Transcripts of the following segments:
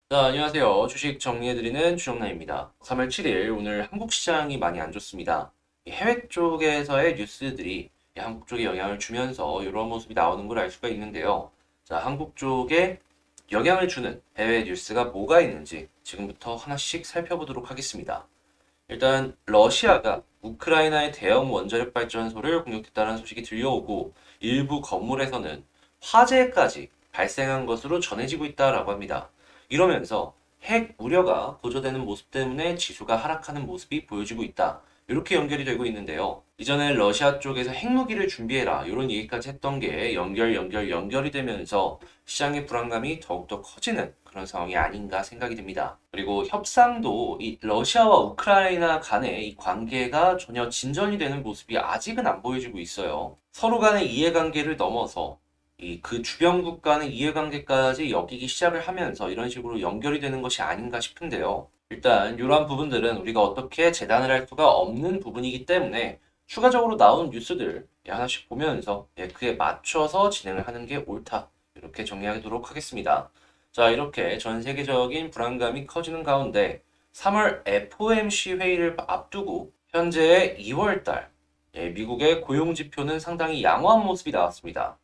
자, 안녕하세요. 주식 정리해드리는 주정남입니다. 3월 7일 오늘 한국 시장이 많이 안 좋습니다. 이 해외 쪽에서의 뉴스들이 이 한국 쪽에 영향을 주면서 이런 모습이 나오는 걸 알 수가 있는데요. 자, 한국 쪽에 영향을 주는 해외 뉴스가 뭐가 있는지 지금부터 하나씩 살펴보도록 하겠습니다. 일단 러시아가 우크라이나의 대형 원자력 발전소를 공격했다는 소식이 들려오고 일부 건물에서는 화재까지 발생한 것으로 전해지고 있다라고 합니다. 이러면서 핵 우려가 고조되는 모습 때문에 지수가 하락하는 모습이 보여지고 있다. 이렇게 연결이 되고 있는데요. 이전에 러시아 쪽에서 핵무기를 준비해라 이런 얘기까지 했던 게 연결이 되면서 시장의 불안감이 더욱더 커지는 그런 상황이 아닌가 생각이 듭니다. 그리고 협상도 이 러시아와 우크라이나 간의 이 관계가 전혀 진전이 되는 모습이 아직은 안 보여지고 있어요. 서로 간의 이해관계를 넘어서 이 그 주변국 간의 이해관계까지 엮이기 시작을 하면서 이런 식으로 연결이 되는 것이 아닌가 싶은데요. 일단 이러한 부분들은 우리가 어떻게 재단을 할 수가 없는 부분이기 때문에 추가적으로 나온 뉴스들 하나씩 보면서 그에 맞춰서 진행을 하는 게 옳다. 이렇게 정리하도록 하겠습니다. 자, 이렇게 전 세계적인 불안감이 커지는 가운데 3월 FOMC 회의를 앞두고 현재의 2월 달 미국의 고용 지표는 상당히 양호한 모습이 나왔습니다.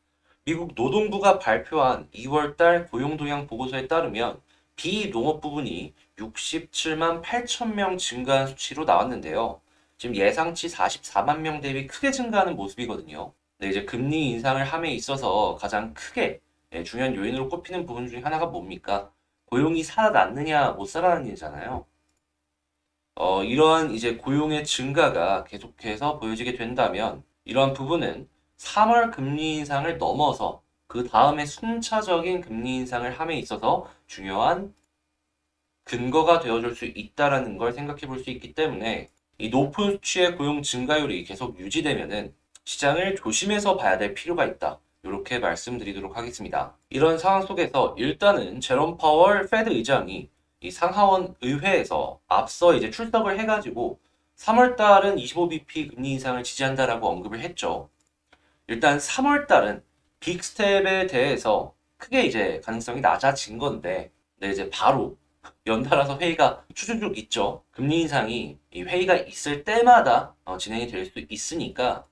미국 노동부가 발표한 2월 달 고용 동향 보고서에 따르면 비농업 부분이 67만 8천 명 증가한 수치로 나왔는데요. 지금 예상치 44만 명 대비 크게 증가하는 모습이거든요. 네, 이제 금리 인상을 함에 있어서 가장 크게 중요한 요인으로 꼽히는 부분 중에 하나가 뭡니까? 고용이 살아났느냐, 못 살아났느냐잖아요. 이러한 이제 고용의 증가가 계속해서 보여지게 된다면 이러한 부분은 3월 금리 인상을 넘어서 그 다음에 순차적인 금리 인상을 함에 있어서 중요한 근거가 되어줄 수 있다라는 걸 생각해 볼 수 있기 때문에 이 높은 수치의 고용 증가율이 계속 유지되면은 시장을 조심해서 봐야 될 필요가 있다. 이렇게 말씀드리도록 하겠습니다. 이런 상황 속에서 일단은 제롬 파월 페드 의장이 이 상하원 의회에서 앞서 이제 출석을 해가지고 3월 달은 25bp 금리 인상을 지지한다라고 언급을 했죠. 일단 3월 달은 빅스텝에 대해서 크게 이제 가능성이 낮아진 건데, 네, 이제 바로 연달아서 회의가 추주죽 있죠. 금리 인상이 이 회의가 있을 때마다 진행이 될 수 있으니까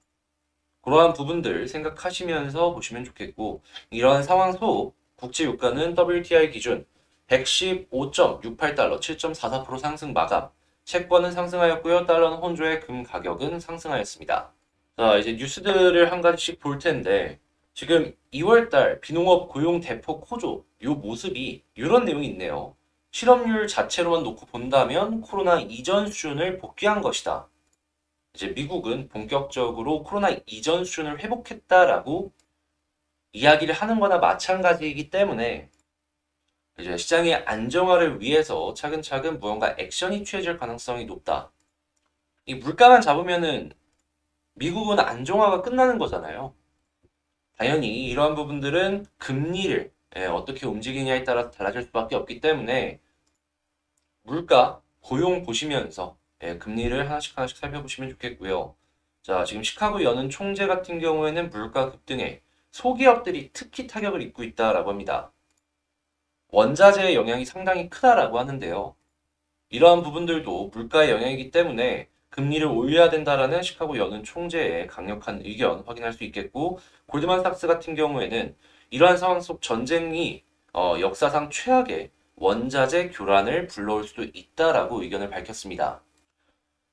그러한 부분들 생각하시면서 보시면 좋겠고 이러한 상황 속 국제 유가는 WTI 기준 115.68달러 7.44% 상승 마감 채권은 상승하였고요. 달러는 혼조의 금 가격은 상승하였습니다. 자, 이제 뉴스들을 한 가지씩 볼 텐데 지금 2월달 비농업 고용 대폭 호조 요 모습이 이런 내용이 있네요. 실업률 자체로만 놓고 본다면 코로나 이전 수준을 복귀한 것이다. 이제 미국은 본격적으로 코로나 이전 수준을 회복했다라고 이야기를 하는 거나 마찬가지이기 때문에 이제 시장의 안정화를 위해서 차근차근 무언가 액션이 취해질 가능성이 높다. 이 물가만 잡으면은 미국은 안정화가 끝나는 거잖아요. 당연히 이러한 부분들은 금리를 어떻게 움직이냐에 따라 달라질 수밖에 없기 때문에 물가, 고용 보시면서 금리를 하나씩 하나씩 살펴보시면 좋겠고요. 자, 지금 시카고 연은 총재 같은 경우에는 물가 급등에 소기업들이 특히 타격을 입고 있다라고 합니다. 원자재의 영향이 상당히 크다라고 하는데요. 이러한 부분들도 물가의 영향이기 때문에 금리를 올려야 된다라는 시카고 연은 총재의 강력한 의견 확인할 수 있겠고 골드만삭스 같은 경우에는 이러한 상황 속 전쟁이 역사상 최악의 원자재 교란을 불러올 수도 있다라고 의견을 밝혔습니다.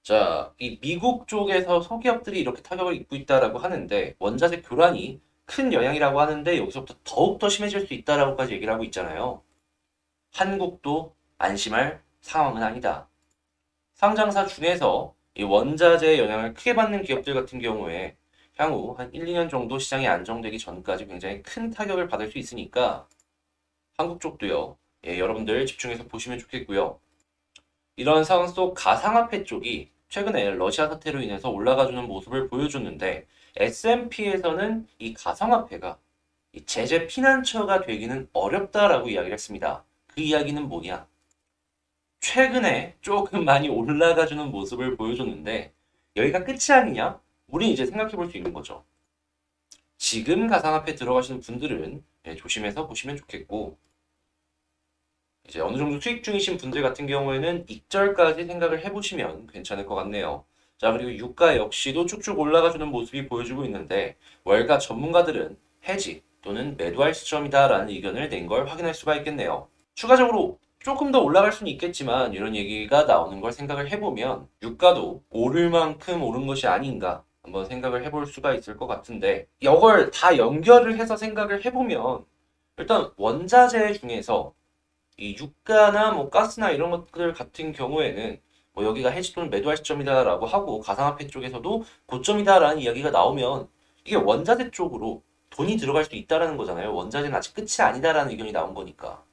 자, 이 미국 쪽에서 소기업들이 이렇게 타격을 입고 있다라고 하는데 원자재 교란이 큰 영향이라고 하는데 여기서부터 더욱더 심해질 수 있다라고까지 얘기를 하고 있잖아요. 한국도 안심할 상황은 아니다. 상장사 중에서 이 원자재 영향을 크게 받는 기업들 같은 경우에 향후 한 1, 2년 정도 시장이 안정되기 전까지 굉장히 큰 타격을 받을 수 있으니까 한국 쪽도요. 여러분들 집중해서 보시면 좋겠고요. 이런 상황 속 가상화폐 쪽이 최근에 러시아 사태로 인해서 올라가주는 모습을 보여줬는데 S&P에서는 이 가상화폐가 이 제재 피난처가 되기는 어렵다라고 이야기를 했습니다. 그 이야기는 뭐냐? 최근에 조금 많이 올라가주는 모습을 보여줬는데 여기가 끝이 아니냐? 우리 이제 생각해 볼 수 있는 거죠. 지금 가상화폐 들어가시는 분들은 조심해서 보시면 좋겠고 이제 어느 정도 수익 중이신 분들 같은 경우에는 익절까지 생각을 해보시면 괜찮을 것 같네요. 자, 그리고 유가 역시도 쭉쭉 올라가주는 모습이 보여주고 있는데 월가 전문가들은 해지 또는 매도할 시점이다라는 의견을 낸 걸 확인할 수가 있겠네요. 추가적으로 조금 더 올라갈 수는 있겠지만 이런 얘기가 나오는 걸 생각을 해보면 유가도 오를 만큼 오른 것이 아닌가 한번 생각을 해볼 수가 있을 것 같은데 이걸 다 연결을 해서 생각을 해보면 일단 원자재 중에서 이 유가나 뭐 가스나 이런 것들 같은 경우에는 뭐 여기가 해지 또는 매도할 시점이다라고 하고 가상화폐 쪽에서도 고점이다라는 이야기가 나오면 이게 원자재 쪽으로 돈이 들어갈 수 있다라는 거잖아요. 원자재는 아직 끝이 아니다라는 의견이 나온 거니까.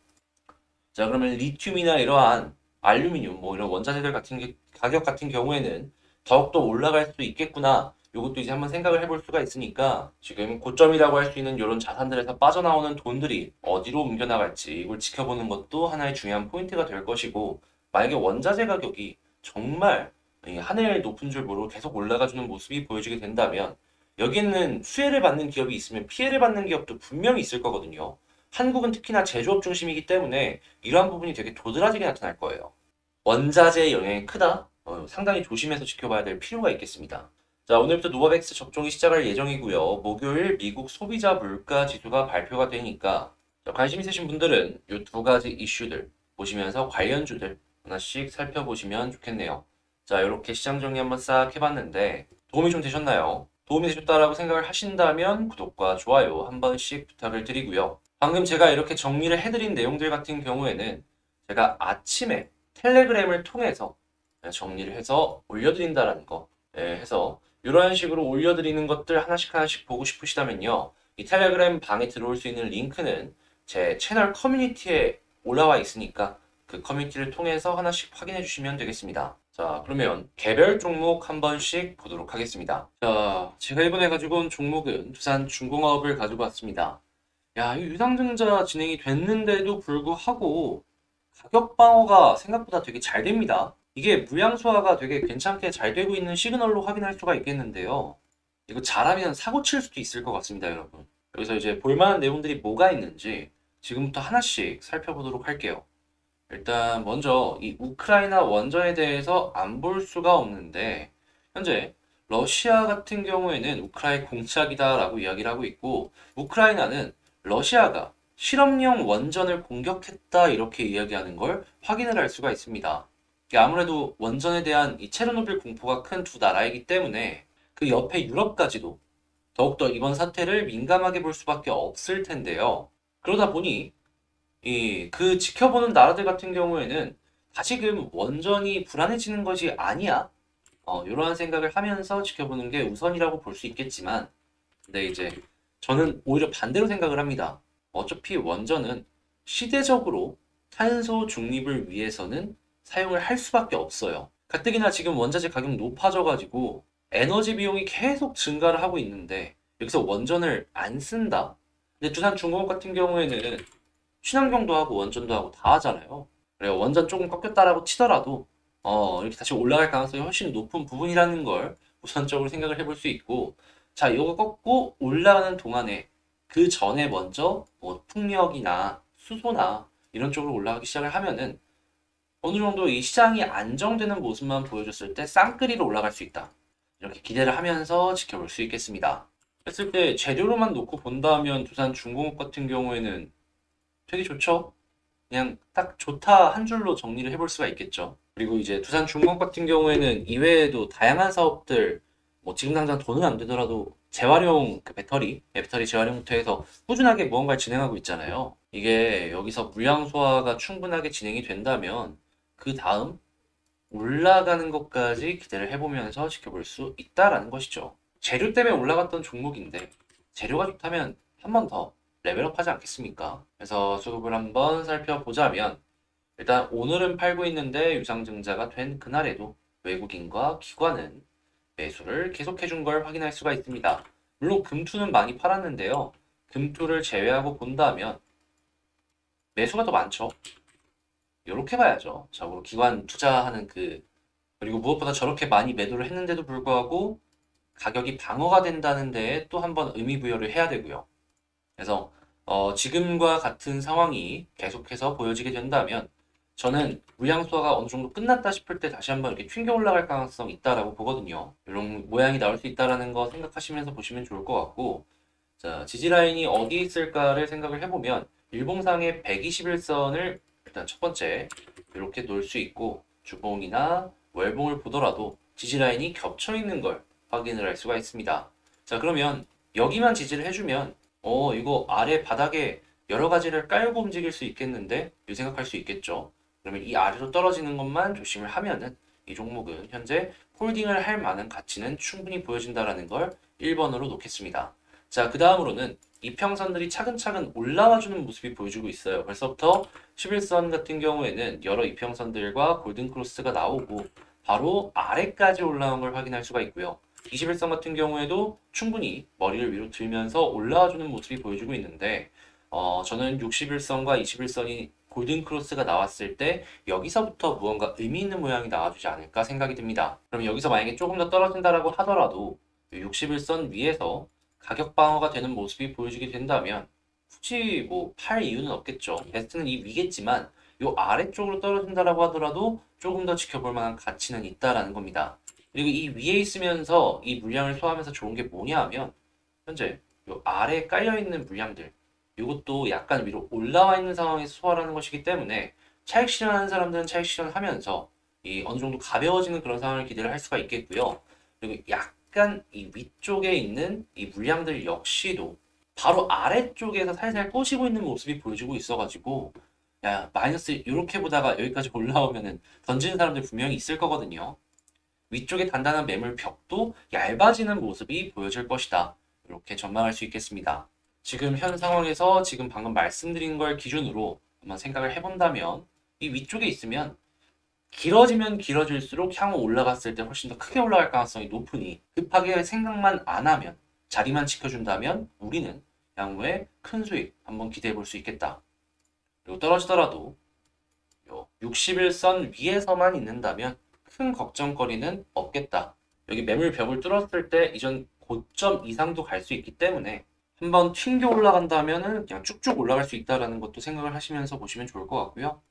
자, 그러면 리튬이나 이러한 알루미늄 뭐 이런 원자재들 같은 가격 같은 경우에는 더욱더 올라갈 수도 있겠구나. 이것도 이제 한번 생각을 해볼 수가 있으니까 지금 고점이라고 할 수 있는 이런 자산들에서 빠져나오는 돈들이 어디로 옮겨나갈지 이걸 지켜보는 것도 하나의 중요한 포인트가 될 것이고 만약에 원자재 가격이 정말 이 하늘 높은 줄 모르고 계속 올라가주는 모습이 보여지게 된다면 여기는 수혜를 받는 기업이 있으면 피해를 받는 기업도 분명히 있을 거거든요. 한국은 특히나 제조업 중심이기 때문에 이러한 부분이 되게 도드라지게 나타날 거예요. 원자재의 영향이 크다? 상당히 조심해서 지켜봐야 될 필요가 있겠습니다. 자, 오늘부터 노바백스 접종이 시작할 예정이고요. 목요일 미국 소비자 물가 지수가 발표가 되니까 관심 있으신 분들은 이 두 가지 이슈들 보시면서 관련주들 하나씩 살펴보시면 좋겠네요. 자, 이렇게 시장 정리 한번 싹 해봤는데 도움이 좀 되셨나요? 도움이 되셨다라고 생각을 하신다면 구독과 좋아요 한 번씩 부탁을 드리고요. 방금 제가 이렇게 정리를 해드린 내용들 같은 경우에는 제가 아침에 텔레그램을 통해서 정리를 해서 올려드린다라는 거 해서 이런 식으로 올려드리는 것들 하나씩 하나씩 보고 싶으시다면요. 이 텔레그램 방에 들어올 수 있는 링크는 제 채널 커뮤니티에 올라와 있으니까 그 커뮤니티를 통해서 하나씩 확인해 주시면 되겠습니다. 자, 그러면 개별 종목 한 번씩 보도록 하겠습니다. 자, 제가 이번에 가지고 온 종목은 두산중공업을 가지고 왔습니다. 야, 이 유상증자 진행이 됐는데도 불구하고 가격 방어가 생각보다 되게 잘 됩니다. 이게 물량 소화가 되게 괜찮게 잘 되고 있는 시그널로 확인할 수가 있겠는데요. 이거 잘하면 사고 칠 수도 있을 것 같습니다, 여러분. 여기서 이제 볼만한 내용들이 뭐가 있는지 지금부터 하나씩 살펴보도록 할게요. 일단 먼저 이 우크라이나 원전에 대해서 안 볼 수가 없는데 현재 러시아 같은 경우에는 우크라이나 공작이다라고 이야기를 하고 있고 우크라이나는 러시아가 실험용 원전을 공격했다 이렇게 이야기하는 걸 확인을 할 수가 있습니다. 이게 아무래도 원전에 대한 이 체르노빌 공포가 큰 두 나라이기 때문에 그 옆에 유럽까지도 더욱더 이번 사태를 민감하게 볼 수밖에 없을 텐데요. 그러다 보니 그 지켜보는 나라들 같은 경우에는 다시금 원전이 불안해지는 것이 아니야. 이러한 생각을 하면서 지켜보는 게 우선이라고 볼 수 있겠지만, 근데 이제 저는 오히려 반대로 생각을 합니다. 어차피 원전은 시대적으로 탄소 중립을 위해서는 사용을 할 수밖에 없어요. 가뜩이나 지금 원자재 가격 높아져가지고 에너지 비용이 계속 증가를 하고 있는데 여기서 원전을 안 쓴다? 근데 두산중공업 같은 경우에는 친환경도 하고 원전도 하고 다 하잖아요. 그래 원전 조금 꺾였다라고 치더라도 이렇게 다시 올라갈 가능성이 훨씬 높은 부분이라는 걸 우선적으로 생각을 해볼 수 있고 자 이거 꺾고 올라가는 동안에 그 전에 먼저 뭐 풍력이나 수소나 이런 쪽으로 올라가기 시작을 하면은 어느 정도 이 시장이 안정되는 모습만 보여줬을 때 쌍끌이로 올라갈 수 있다. 이렇게 기대를 하면서 지켜볼 수 있겠습니다. 했을 때 재료로만 놓고 본다면 두산중공업 같은 경우에는 되게 좋죠. 그냥 딱 좋다 한 줄로 정리를 해볼 수가 있겠죠. 그리고 이제 두산중공업 같은 경우에는 이외에도 다양한 사업들 뭐 지금 당장 돈은 안 되더라도 재활용 그 배터리 재활용부터 해서 꾸준하게 무언가를 진행하고 있잖아요. 이게 여기서 물량 소화가 충분하게 진행이 된다면 그 다음 올라가는 것까지 기대를 해보면서 지켜볼 수 있다라는 것이죠. 재료 때문에 올라갔던 종목인데 재료가 좋다면 한 번 더 레벨업 하지 않겠습니까? 그래서 수급을 한번 살펴보자면 일단 오늘은 팔고 있는데 유상증자가 된 그날에도 외국인과 기관은 매수를 계속해준 걸 확인할 수가 있습니다. 물론 금투는 많이 팔았는데요. 금투를 제외하고 본다면 매수가 더 많죠. 이렇게 봐야죠. 자고로 기관 투자하는 그리고 무엇보다 저렇게 많이 매도를 했는데도 불구하고 가격이 방어가 된다는 데에 또 한 번 의미 부여를 해야 되고요. 그래서 지금과 같은 상황이 계속해서 보여지게 된다면 저는 물량 소화가 어느 정도 끝났다 싶을 때 다시 한번 이렇게 튕겨 올라갈 가능성이 있다라고 보거든요. 이런 모양이 나올 수 있다라는 거 생각하시면서 보시면 좋을 것 같고, 자, 지지 라인이 어디에 있을까를 생각을 해보면 일봉상의 121선을 일단 첫 번째 이렇게 놓을 수 있고, 주봉이나 월봉을 보더라도 지지 라인이 겹쳐 있는 걸 확인을 할 수가 있습니다. 자, 그러면 여기만 지지를 해주면 이거 아래 바닥에 여러 가지를 깔고 움직일 수 있겠는데 이 생각할 수 있겠죠. 그러면 이 아래로 떨어지는 것만 조심을 하면은 이 종목은 현재 홀딩을 할 만한 가치는 충분히 보여진다라는 걸 1번으로 놓겠습니다. 자, 그 다음으로는 이평선들이 차근차근 올라와주는 모습이 보여주고 있어요. 벌써부터 11선 같은 경우에는 여러 이평선들과 골든크로스가 나오고 바로 아래까지 올라온 걸 확인할 수가 있고요. 21선 같은 경우에도 충분히 머리를 위로 들면서 올라와주는 모습이 보여주고 있는데 저는 61선과 21선이 골든크로스가 나왔을 때 여기서부터 무언가 의미 있는 모양이 나와주지 않을까 생각이 듭니다. 그럼 여기서 만약에 조금 더 떨어진다라고 하더라도 61선 위에서 가격 방어가 되는 모습이 보여지게 된다면 굳이 뭐 팔 이유는 없겠죠. 베스트는 이 위겠지만 이 아래쪽으로 떨어진다라고 하더라도 조금 더 지켜볼 만한 가치는 있다라는 겁니다. 그리고 이 위에 있으면서 이 물량을 소화하면서 좋은 게 뭐냐 하면 현재 이 아래에 깔려있는 물량들 이것도 약간 위로 올라와 있는 상황에서 소화하는 것이기 때문에 차익 실현하는 사람들은 차익 실현하면서 이 어느 정도 가벼워지는 그런 상황을 기대를 할 수가 있겠고요. 그리고 약간 이 위쪽에 있는 이 물량들 역시도 바로 아래쪽에서 살살 꼬시고 있는 모습이 보여지고 있어가지고 야 마이너스 이렇게 보다가 여기까지 올라오면은 던지는 사람들 분명히 있을 거거든요. 위쪽에 단단한 매물 벽도 얇아지는 모습이 보여질 것이다. 이렇게 전망할 수 있겠습니다. 지금 현 상황에서 지금 방금 말씀드린 걸 기준으로 한번 생각을 해본다면 이 위쪽에 있으면 길어지면 길어질수록 향후 올라갔을 때 훨씬 더 크게 올라갈 가능성이 높으니 급하게 생각만 안 하면 자리만 지켜준다면 우리는 향후에 큰 수익 한번 기대해 볼 수 있겠다. 그리고 떨어지더라도 61선 위에서만 있는다면 큰 걱정거리는 없겠다. 여기 매물 벽을 뚫었을 때 이전 고점 이상도 갈 수 있기 때문에 한번 튕겨 올라간다면은 그냥 쭉쭉 올라갈 수 있다라는 것도 생각을 하시면서 보시면 좋을 것 같고요.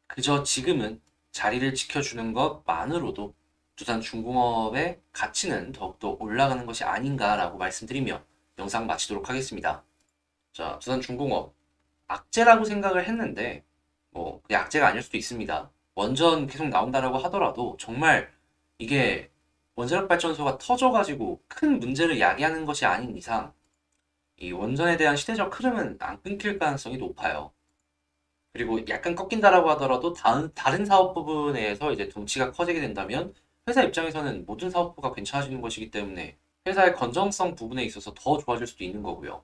그저 지금은 자리를 지켜주는 것만으로도 두산중공업의 가치는 더욱더 올라가는 것이 아닌가라고 말씀드리며 영상 마치도록 하겠습니다. 자, 두산중공업 악재라고 생각을 했는데 뭐 그게 악재가 아닐 수도 있습니다. 원전 계속 나온다라고 하더라도 정말 이게 원자력 발전소가 터져가지고 큰 문제를 야기하는 것이 아닌 이상 이 원전에 대한 시대적 흐름은 안 끊길 가능성이 높아요. 그리고 약간 꺾인다라고 하더라도 다른 사업 부분에서 이제 덩치가 커지게 된다면 회사 입장에서는 모든 사업부가 괜찮아지는 것이기 때문에 회사의 건전성 부분에 있어서 더 좋아질 수도 있는 거고요.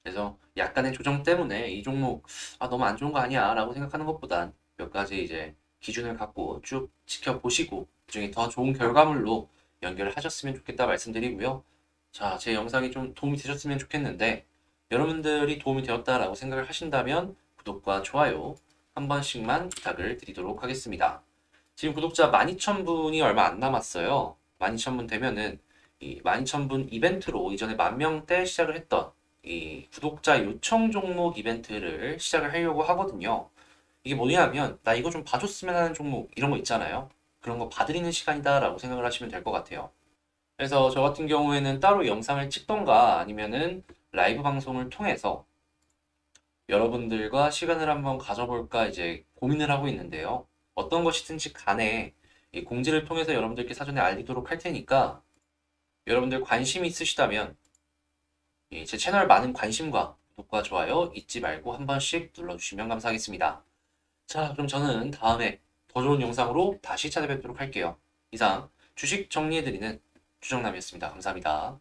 그래서 약간의 조정 때문에 이 종목 너무 안 좋은 거 아니야 라고 생각하는 것보단 몇 가지 이제 기준을 갖고 쭉 지켜보시고 그중에 더 좋은 결과물로 연결을 하셨으면 좋겠다 말씀드리고요. 자, 제 영상이 좀 도움이 되셨으면 좋겠는데 여러분들이 도움이 되었다라고 생각을 하신다면 구독과 좋아요 한 번씩만 부탁을 드리도록 하겠습니다. 지금 구독자 12,000분이 얼마 안 남았어요. 12,000분 되면은 이 12,000분 이벤트로 이전에 10,000대 시작을 했던 이 구독자 요청 종목 이벤트를 시작을 하려고 하거든요. 이게 뭐냐면 나 이거 좀 봐줬으면 하는 종목 이런 거 있잖아요. 그런 거 봐드리는 시간이다 라고 생각을 하시면 될 것 같아요. 그래서 저 같은 경우에는 따로 영상을 찍던가 아니면은 라이브 방송을 통해서 여러분들과 시간을 한번 가져볼까 이제 고민을 하고 있는데요. 어떤 것이든지 간에 이 공지를 통해서 여러분들께 사전에 알리도록 할 테니까 여러분들 관심 있으시다면 제 채널 많은 관심과 구독과 좋아요 잊지 말고 한 번씩 눌러주시면 감사하겠습니다. 자, 그럼 저는 다음에 더 좋은 영상으로 다시 찾아뵙도록 할게요. 이상 주식 정리해드리는 주정남이었습니다. 감사합니다.